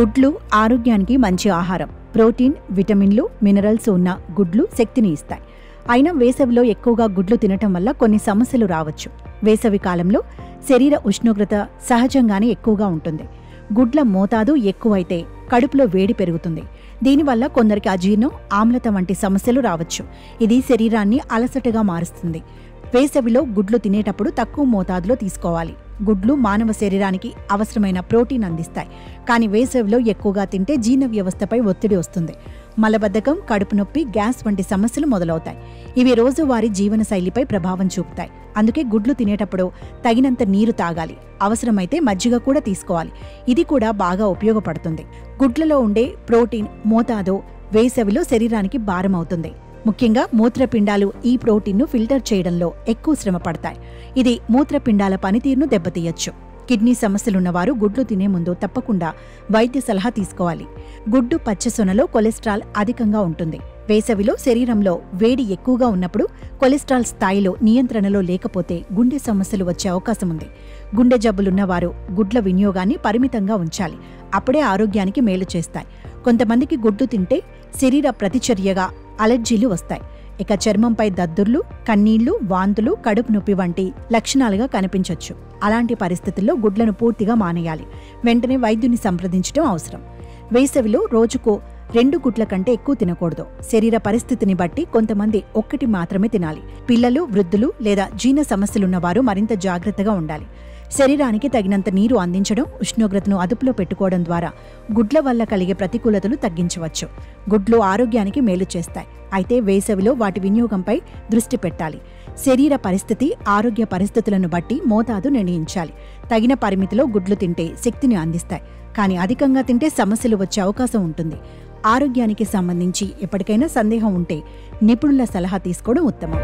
గుడ్లు ఆరోగ్యానికి మంచి ఆహారం. ప్రోటీన్, విటమిన్లు, మినరల్స్ ఉన్న గుడ్లు శక్తిని ఇస్తాయి. అయినా వేసవిలో ఎక్కువగా గుడ్లు తినటం వల్ల కొన్ని సమస్యలు రావచ్చు. వేసవి కాలంలో శరీర ఉష్ణోగ్రత సహజంగానే ఎక్కువగా ఉంటుంది. గుడ్ల మోతాదు ఎక్కువైతే కడుపులో వేడి పెరుగుతుంది. దీనివల్ల కొందరికి అజీర్ణం, ఆమ్లత వంటి సమస్యలు రావచ్చు. ఇది శరీరాన్ని అలసటగా మారుస్తుంది. వేసవిలో గుడ్లు తినేటప్పుడు తక్కువ మోతాదులో తీసుకోవాలి. గుడ్లు మానవ శరీరానికి అవసరమైన ప్రోటీన్ అందిస్తాయి. కానీ వేసవిలో ఎక్కువగా తింటే జీర్ణ వ్యవస్థపై ఒత్తిడి వస్తుంది. మలబద్ధకం, కడుపు నొప్పి, గ్యాస్ వంటి సమస్యలు మొదలవుతాయి. ఇవి రోజువారీ జీవన శైలిపై ప్రభావం చూపుతాయి. అందుకే గుడ్లు తినేటప్పుడు తగినంత నీరు తాగాలి. అవసరమైతే మజ్జిగ కూడా తీసుకోవాలి. ఇది కూడా బాగా ఉపయోగపడుతుంది. గుడ్లలో ఉండే ప్రోటీన్ మోతాదు వేసవిలో శరీరానికి భారం అవుతుంది. ముఖ్యంగా మూత్రపిండాలు ఈ ప్రోటీన్ను ఫిల్టర్ చేయడంలో ఎక్కువ శ్రమ పడతాయి. ఇది మూత్రపిండాల పనితీరును దెబ్బతీయొచ్చు. కిడ్నీ సమస్యలున్నవారు గుడ్లు తినే ముందు తప్పకుండా వైద్య సలహా తీసుకోవాలి. గుడ్డు పచ్చసొనలో కొలెస్ట్రాల్ అధికంగా ఉంటుంది. వేసవిలో శరీరంలో వేడి ఎక్కువగా ఉన్నప్పుడు కొలెస్ట్రాల్ స్థాయిలో నియంత్రణలో లేకపోతే గుండె సమస్యలు వచ్చే అవకాశం ఉంది. గుండె జబ్బులున్నవారు గుడ్ల వినియోగాన్ని పరిమితంగా ఉంచాలి. అప్పుడే ఆరోగ్యానికి మేలు చేస్తాయి. కొంతమందికి గుడ్డు తింటే శరీర ప్రతిచర్యగా అలర్జీలు వస్తాయి. ఇక చర్మంపై దద్దుర్లు, కన్నీళ్లు, వాంతులు, కడుపు నొప్పి వంటి లక్షణాలుగా కనిపించొచ్చు. అలాంటి పరిస్థితుల్లో గుడ్లను పూర్తిగా మానేయాలి. వెంటనే వైద్యుని సంప్రదించడం అవసరం. వేసవిలో రోజుకు 2 గుడ్ల కంటే ఎక్కువ తినకూడదు. శరీర పరిస్థితిని బట్టి కొంతమంది 1 మాత్రమే తినాలి. పిల్లలు, వృద్ధులు లేదా జీర్ణ సమస్యలున్నవారు మరింత జాగ్రత్తగా ఉండాలి. శరీరానికి తగినంత నీరు అందించడం, ఉష్ణోగ్రతను అదుపులో పెట్టుకోవడం ద్వారా గుడ్ల వల్ల కలిగే ప్రతికూలతలు తగ్గించవచ్చు. గుడ్లు ఆరోగ్యానికి మేలు చేస్తాయి. అయితే వేసవిలో వాటి వినియోగంపై దృష్టి పెట్టాలి. శరీర పరిస్థితి, ఆరోగ్య పరిస్థితులను బట్టి మోతాదు నిర్ణయించాలి. తగిన పరిమితిలో గుడ్లు తింటే శక్తిని అందిస్తాయి. కానీ అధికంగా తింటే సమస్యలు వచ్చే అవకాశం ఉంటుంది. ఆరోగ్యానికి సంబంధించి ఎప్పటికైనా సందేహం ఉంటే నిపుణుల సలహా తీసుకోవడం ఉత్తమం.